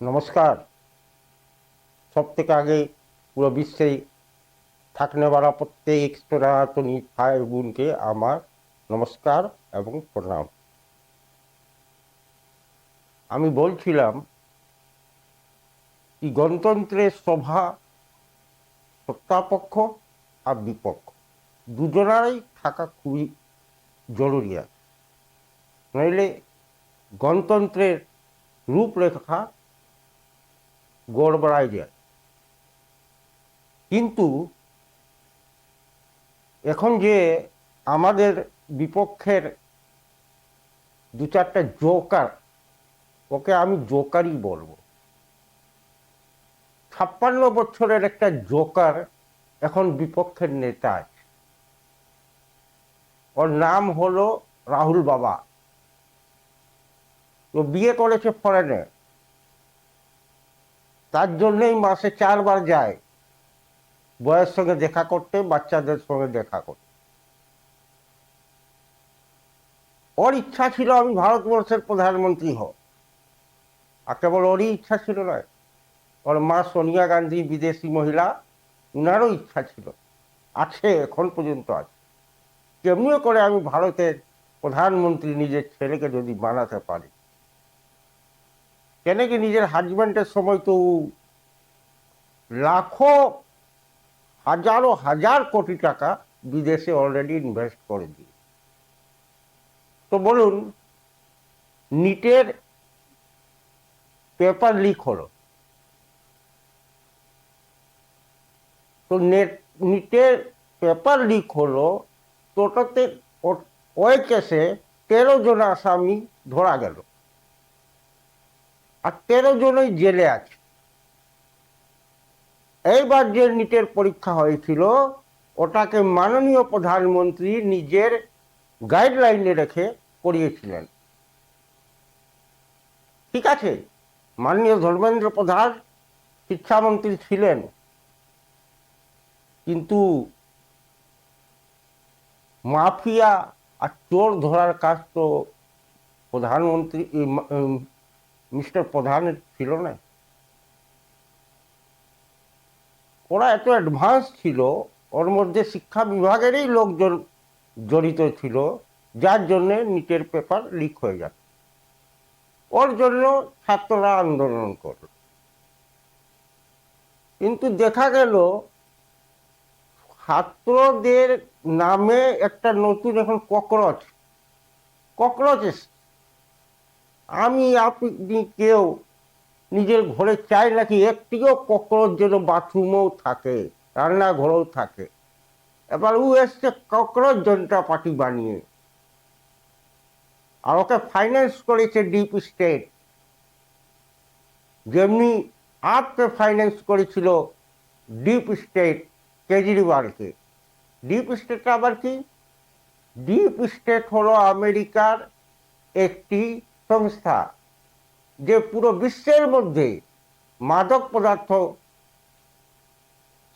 नमस्कार। सब থেকে আগে পুরো বিশ্বে থাকने वाला प्रत्येक सनातनी भाई বোন के আমার নমস্কার এবং প্রণাম। আমি বলছিলাম কি গণতন্ত্রের সভা সত্তাপক্ষ আর বিপক্ষ দুজনেরই থাকা খুবই জরুরি আছে, নইলে গণতন্ত্রের রূপরেখা গড়বড়ায় যায়। কিন্তু এখন যে আমাদের বিপক্ষের দু চারটা জোকার, ওকে আমি জোকারই বলবো, 56 বছরের একটা জোকার এখন বিপক্ষের নেতা আছে। ওর নাম হলো রাহুল বাবা। তো বিয়ে করেছে ফরেনে, তার জন্যই মাসে 4 বার যায় বয়ের সঙ্গে দেখা করতে, বাচ্চাদের সঙ্গে দেখা করতে। ওর ইচ্ছা ছিল আমি ভারতবর্ষের প্রধানমন্ত্রী হব, আর কেবল ওরই ইচ্ছা ছিল নয়, ওর মা সোনিয়া গান্ধী বিদেশি মহিলা, উনারও ইচ্ছা ছিল, আছে, এখন পর্যন্ত আছে। কেমনিও করে আমি ভারতের প্রধানমন্ত্রী নিজের ছেলেকে যদি বানাতে পারি। কেন কি নিজের হাজব্যান্ডের সময় তো লাখো হাজারো হাজার কোটি টাকা বিদেশে অলরেডি ইনভেস্ট করে দিয়ে। তো বলুন, নিটের পেপার লিক হলো, তো নিটের পেপার লিক হলো, তো ওটাতে ওই কেসে 13 জন আসামি ধরা গেল, আর 13 জনই জেলে আছে। এইবার যে নিটের পরীক্ষা হয়েছিল, ওটাকে মাননীয় প্রধানমন্ত্রী নিজের গাইডলাইনে রেখে করিয়েছিলেন। ঠিক আছে, মাননীয় ধর্মেন্দ্র প্রধান শিক্ষামন্ত্রী ছিলেন, কিন্তু মাফিয়া আর চোর ধরার কাজ তো প্রধানমন্ত্রী মিস্টার প্রধানের ছিল না। ওরা এত অ্যাডভান্স ছিল, ওর মধ্যে শিক্ষা বিভাগেরই লোকজন জড়িত ছিল, যার জন্যে নিটের পেপার লিক হয়ে যায়। ওর জন্য ছাত্ররা আন্দোলন করল, কিন্তু দেখা গেল ছাত্রদের নামে একটা নতুন এখন ককরোচ। আমি আপনি কেউ নিজের ঘরে চাই নাকি একটিও ককরোচ যেন বাথরুমেও থাকে, রান্নাঘরেও থাকে। এবার ও এসছে ককরোচ জনতা পার্টি বানিয়ে, আর ওকে ফাইন্যান্স করেছে ডিপ স্টেট, যেমনি আপকে ফাইন্যান্স করেছিল ডিপ স্টেট কেজরিওয়ালকে। ডিপ স্টেটটা আবার কি? ডিপ স্টেট হলো আমেরিকার একটি সংস্থা, যে পুরো বিশ্বের মধ্যে মাদক পদার্থ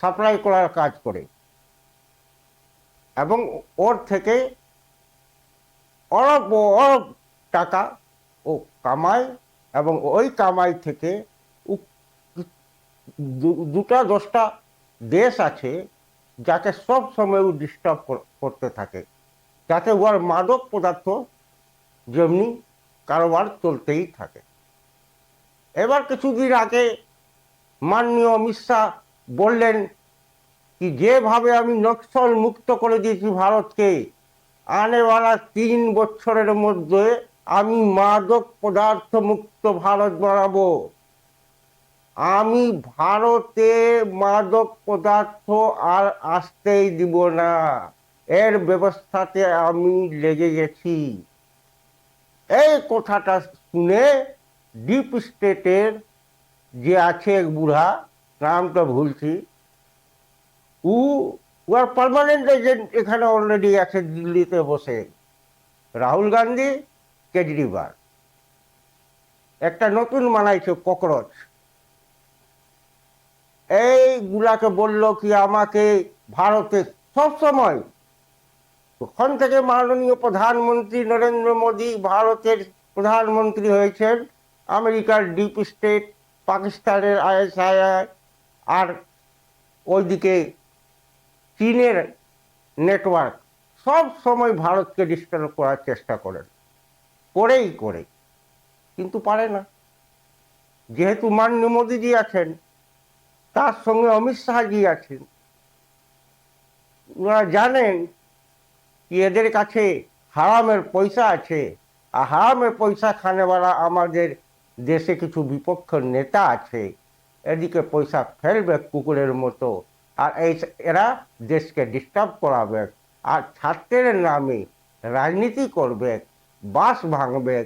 সাপ্লাই করার কাজ করে, এবং ওর থেকে অরব অরব টাকা ও কামায়, এবং ওই কামাই থেকে দুটা 10টা দেশ আছে যাকে সব সময় ডিস্টার্ব করতে থাকে, যাতে ওর মাদক পদার্থ যেমনি কারবার চলতেই থাকে। এবার কিছুদিন আগে মাননীয় অমিত শাহ বললেন কি, যেভাবে আমি নক্সল মুক্ত করে দিয়েছি ভারতকে, আনেওয়ালা 3 বছরের মধ্যে আমি মাদক পদার্থ মুক্ত ভারত বানাবো। আমি ভারতে মাদক পদার্থ আর আসতেই দিব না, এর ব্যবস্থাতে আমি লেগে গেছি। এই কথাটা শুনে ডিপ স্টেটের যে আছে এক বুড়া, নামটা ভুলছি, ওর পার্মানেন্ট এজেন্ট এখানে অলরেডি আছে দিল্লিতে বসে, রাহুল গান্ধী, কেজরিওয়াল, একটা নতুন বানাইছে ককরোচ। এইগুলাকে বলল কি আমাকে ভারতে সবসময়, তখন থেকে মাননীয় প্রধানমন্ত্রী নরেন্দ্র মোদী ভারতের প্রধানমন্ত্রী হয়েছেন, আমেরিকার ডিপ স্টেট পাকিস্তানের আইএসআইআই আর ওইদিকে চীনের নেটওয়ার্ক সব সময় ভারতকে ডিস্টার্ব করার চেষ্টা করেন, করে কিন্তু পারে না। যেহেতু মাননীয় মোদীজি আছেন, তার সঙ্গে অমিত শাহজি আছেন, ওনারা জানেন কি এদের কাছে হারামের পয়সা আছে, আর হারামের পয়সা খানেওয়ালা আমাদের দেশে কিছু বিপক্ষ নেতা আছে, এদিকে পয়সা ফেলবে কুকুরের মতো, আর এরা দেশকে ডিস্টার্ব করাবে, আর ছাত্রের নামে রাজনীতি করবে, বাস ভাঙবে,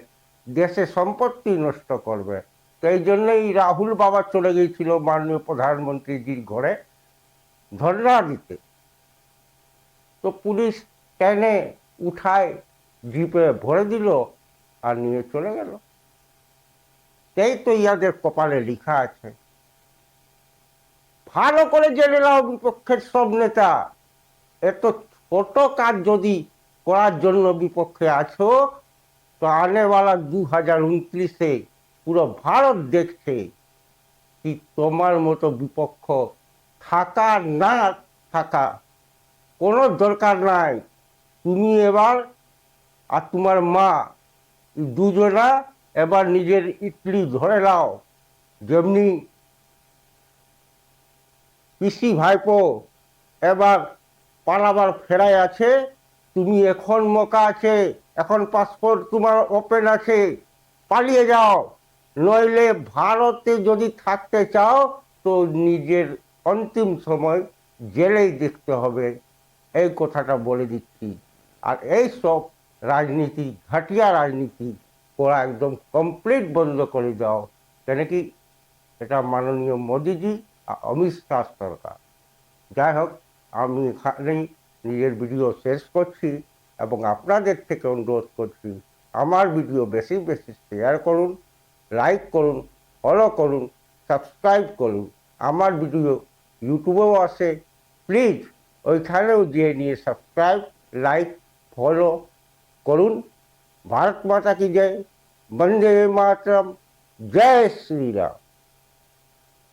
দেশে সম্পত্তি নষ্ট করবে। তো এই জন্যই রাহুল বাবা চলে গিয়েছিল মাননীয় প্রধানমন্ত্রীজির ঘরে ধর্ণা দিতে। তো পুলিশ টেনে উঠায়, জিপে ভরে দিল আর নিয়ে চলে গেল। এই তো ইয়াদের কপালে লিখা আছে। ভালো করে জেনে নাও বিপক্ষের সব নেতা, এত ছোট কাজ যদি করার জন্য বিপক্ষে আছো, তো আনেওয়ালা 2029-এ পুরো ভারত দেখছে কি তোমার মতো বিপক্ষ থাকা না থাকা কোনো দরকার নাই। তুমি এবার আর তোমার মা দুজনা এবার নিজের ইটলি ধরে নাও, যেমনি পিসি ভাইপো এবার পালাবার ফেরায় আছে, তুমি এখন মৌকা আছে, এখন পাসপোর্ট তোমার ওপেন আছে, পালিয়ে যাও। নইলে ভারতে যদি থাকতে চাও তো নিজের অন্তিম সময় জেলেই দেখতে হবে, এই কথাটা বলে দিচ্ছি। আর এই সব রাজনীতি, ঘাটিয়া রাজনীতি করা একদম কমপ্লিট বন্ধ করে দাও, কেন কি এটা মাননীয় মোদীজি আর অমিত শাহ সরকার। যাই হোক, আমি এখানেই নিজের ভিডিও শেষ করছি এবং আপনাদের থেকে অনুরোধ করছি আমার ভিডিও বেশি বেশি শেয়ার করুন, লাইক করুন, ফলো করুন, সাবস্ক্রাইব করুন। আমার ভিডিও ইউটিউবেও আসে, প্লিজ ওইখানেও গিয়ে নিয়ে সাবস্ক্রাইব, লাইক, ফলো করুন। ভারত মাতা কি জয়, বন্দে মাতরম, জয় শ্রীরাম।